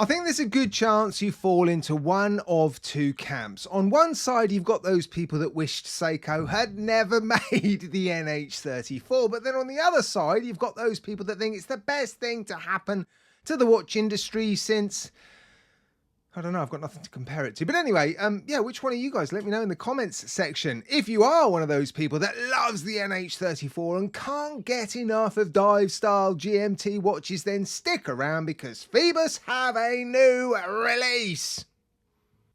I think there's a good chance you fall into one of two camps. On one side, you've got those people that wished Seiko had never made the NH34, but then on the other side, you've got those people that think it's the best thing to happen to the watch industry since... I don't know, I've got nothing to compare it to. But anyway, yeah, which one are you guys? Let me know in the comments section. If you are one of those people that loves the NH34 and can't get enough of dive-style GMT watches, then stick around because Phoibos have a new release.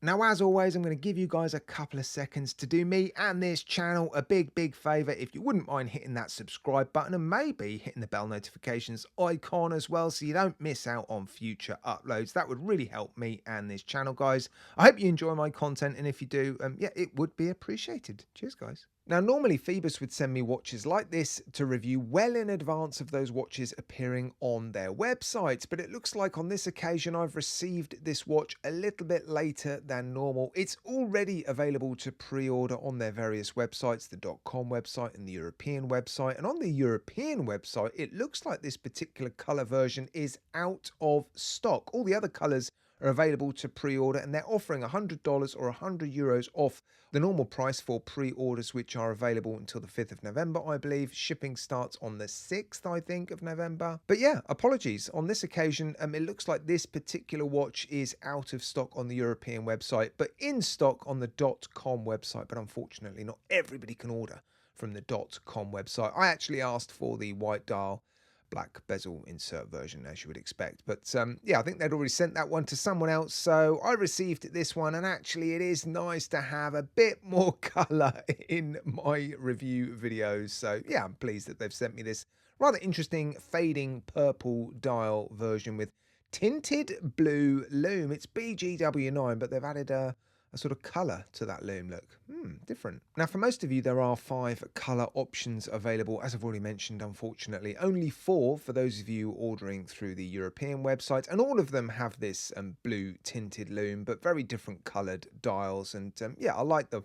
Now, as always, I'm going to give you guys a couple of seconds to do me and this channel a big favour. If you wouldn't mind hitting that subscribe button and maybe hitting the bell notifications icon as well so you don't miss out on future uploads. That would really help me and this channel, guys. I hope you enjoy my content, and if you do, yeah, it would be appreciated. Cheers, guys. Now, normally Phoibos would send me watches like this to review well in advance of those watches appearing on their websites, but it looks like on this occasion I've received this watch a little bit later than normal. It's already available to pre-order on their various websites, the .com website and the European website, and on the European website it looks like this particular colour version is out of stock. All the other colours are available to pre-order, and they're offering $100 or €100 off the normal price for pre-orders, which are available until the 5th of November, I believe. Shipping starts on the 6th, I think, of November. But yeah, apologies. On this occasion, it looks like this particular watch is out of stock on the European website, but in stock on the .com website. But unfortunately, not everybody can order from the .com website. I actually asked for the white dial black bezel insert version, as you would expect, but yeah, I think they'd already sent that one to someone else, so I received this one, and actually it is nice to have a bit more color in my review videos. So yeah, I'm pleased that they've sent me this rather interesting fading purple dial version with tinted blue lume. It's BGW9, but they've added a sort of colour to that lume look. Different. Now, for most of you, there are 5 colour options available. As I've already mentioned, unfortunately, only 4 for those of you ordering through the European website, and all of them have this blue tinted lume, but very different coloured dials. And yeah, I like them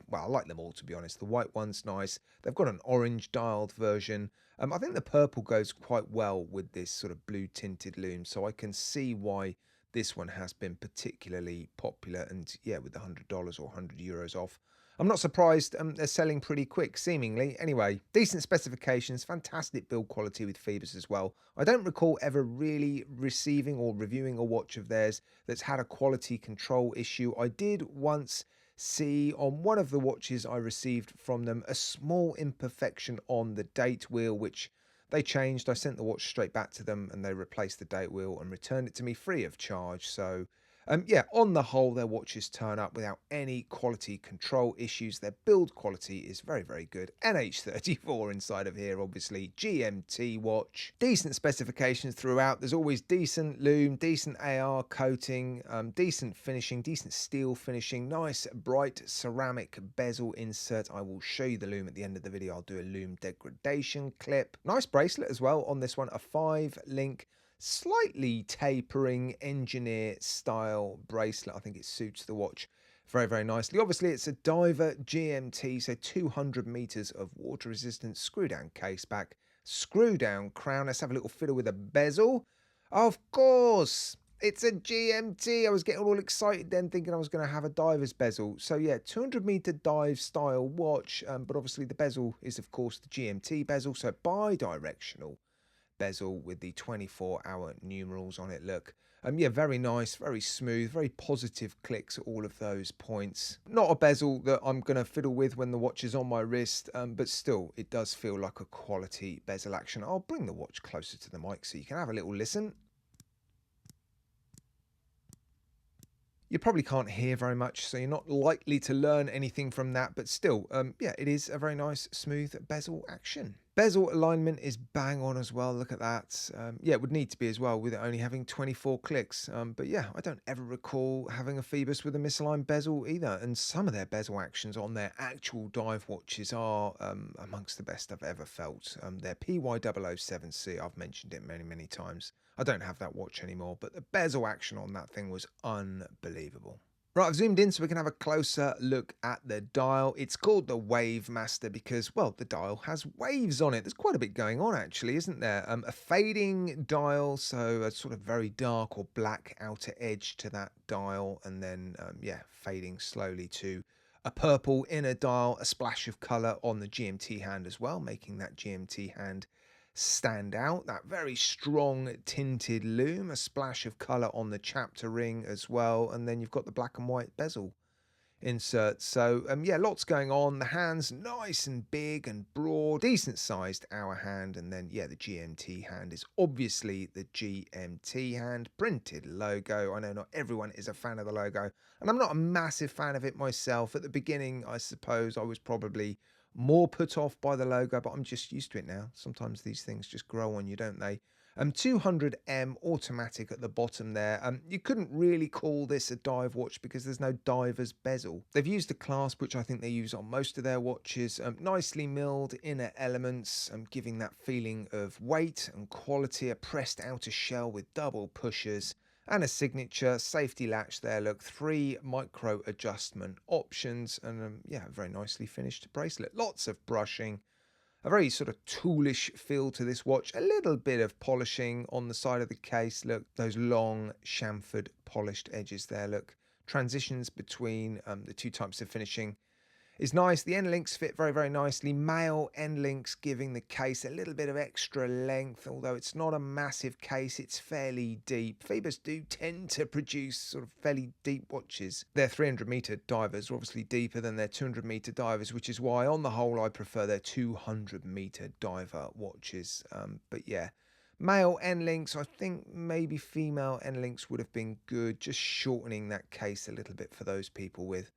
all, to be honest. The white one's nice. They've got an orange dialed version. I think the purple goes quite well with this sort of blue tinted lume, so I can see why this one has been particularly popular, and yeah, with the $100 or €100 off, I'm not surprised they're selling pretty quick, seemingly. Anyway, decent specifications, fantastic build quality with Phoibos as well. I don't recall ever really receiving or reviewing a watch of theirs that's had a quality control issue. I did once see on one of the watches I received from them a small imperfection on the date wheel, which they changed. I sent the watch straight back to them, and they replaced the date wheel and returned it to me free of charge. So yeah, on the whole, their watches turn up without any quality control issues. Their build quality is very good. NH34 inside of here, obviously. GMT watch. Decent specifications throughout. There's always decent lume, decent AR coating, decent finishing, decent steel finishing, nice bright ceramic bezel insert. I will show you the lume at the end of the video. I'll do a lume degradation clip. Nice bracelet as well on this one. A 5-link slightly tapering engineer style bracelet. I think it suits the watch very nicely. Obviously, it's a diver GMT, so 200 meters of water resistance. Screw down case back, screw down crown. Let's have a little fiddle with a bezel. Of course, it's a GMT. I was getting all excited then, thinking I was going to have a diver's bezel. So yeah, 200 meter dive style watch, but obviously the bezel is of course the GMT bezel, so bi-directional bezel with the 24-hour numerals on it. Look, yeah, very nice, very smooth, very positive clicks at all of those points. Not a bezel that I'm going to fiddle with when the watch is on my wrist, but still, it does feel like a quality bezel action. I'll bring the watch closer to the mic so you can have a little listen. You probably can't hear very much, so you're not likely to learn anything from that, but still, yeah, it is a very nice, smooth bezel action. Bezel alignment is bang on as well. Look at that. Yeah, it would need to be as well with it only having 24 clicks. But yeah, I don't ever recall having a Phoibos with a misaligned bezel either. And some of their bezel actions on their actual dive watches are amongst the best I've ever felt. Their PY007C, I've mentioned it many times. I don't have that watch anymore, but the bezel action on that thing was unbelievable. Right, I've zoomed in so we can have a closer look at the dial. It's called the Wave Master because, well, the dial has waves on it. There's quite a bit going on actually, isn't there? A fading dial, so a sort of very dark or black outer edge to that dial, and then, yeah, fading slowly to a purple inner dial, a splash of colour on the GMT hand as well, making that GMT hand stand out. That very strong tinted loom, a splash of colour on the chapter ring as well, and then you've got the black and white bezel insert. So yeah, lots going on. The hand's nice and big and broad, decent sized hour hand, and then yeah, the GMT hand is obviously the GMT hand, printed logo. I know not everyone is a fan of the logo, and I'm not a massive fan of it myself. At the beginning, I suppose I was probably more put off by the logo, but I'm just used to it now. Sometimes these things just grow on you, don't they? 200M automatic at the bottom there. You couldn't really call this a dive watch because there's no diver's bezel. They've used a clasp, which I think they use on most of their watches. Nicely milled inner elements, giving that feeling of weight and quality. A pressed outer shell with double pushers and a signature safety latch there. Look, 3 micro adjustment options, and yeah, very nicely finished bracelet. Lots of brushing. A very sort of toolish feel to this watch. A little bit of polishing on the side of the case. Look, those long chamfered polished edges there. Look, transitions between the two types of finishing is nice. The end links fit very, very nicely. Male end links giving the case a little bit of extra length, although it's not a massive case, it's fairly deep. Phoibos do tend to produce sort of fairly deep watches. Their 300-meter divers are obviously deeper than their 200-meter divers, which is why on the whole I prefer their 200-meter diver watches. But yeah, male end links, I think maybe female end links would have been good, just shortening that case a little bit for those people with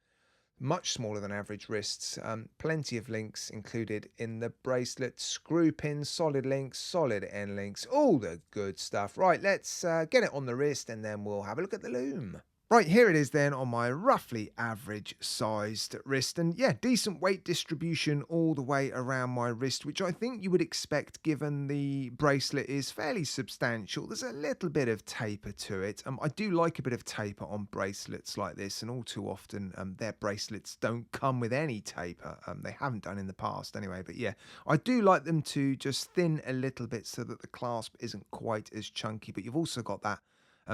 much smaller than average wrists. Plenty of links included in the bracelet. Screw pins, solid links, solid end links, all the good stuff. Right, let's get it on the wrist and then we'll have a look at the loom. Right, here it is then on my roughly average sized wrist, and yeah, decent weight distribution all the way around my wrist, which I think you would expect given the bracelet is fairly substantial. There's a little bit of taper to it. I do like a bit of taper on bracelets like this, and all too often their bracelets don't come with any taper. They haven't done in the past anyway, but yeah, I do like them to just thin a little bit so that the clasp isn't quite as chunky, but you've also got that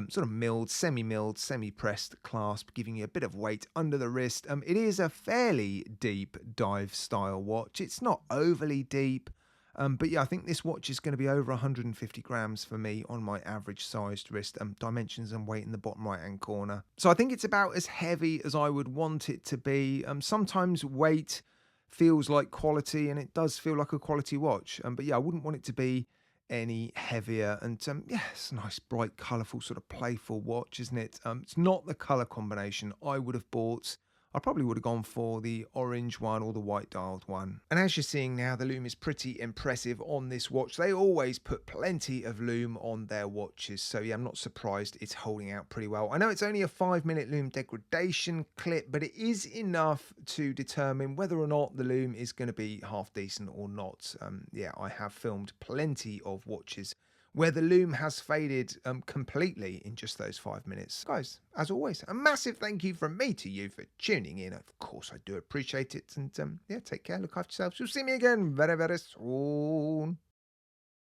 sort of milled, semi-pressed clasp, giving you a bit of weight under the wrist. It is a fairly deep dive style watch. It's not overly deep, but yeah, I think this watch is going to be over 150 grams for me on my average sized wrist. Dimensions and weight in the bottom right hand corner. So I think it's about as heavy as I would want it to be. Sometimes weight feels like quality, and it does feel like a quality watch. But yeah, I wouldn't want it to be any heavier. And yeah, it's a nice bright colourful sort of playful watch, isn't it? It's not the colour combination I would have bought. I probably would have gone for the orange one or the white dialed one. And as you're seeing now, the loom is pretty impressive on this watch. They always put plenty of loom on their watches, so yeah, I'm not surprised it's holding out pretty well. I know it's only a 5-minute loom degradation clip, but it is enough to determine whether or not the loom is going to be half decent or not. Yeah, I have filmed plenty of watches where the loom has faded completely in just those 5 minutes. Guys, as always, a massive thank you from me to you for tuning in. Of course, I do appreciate it. And yeah, take care, look after yourselves. You'll see me again very, very soon.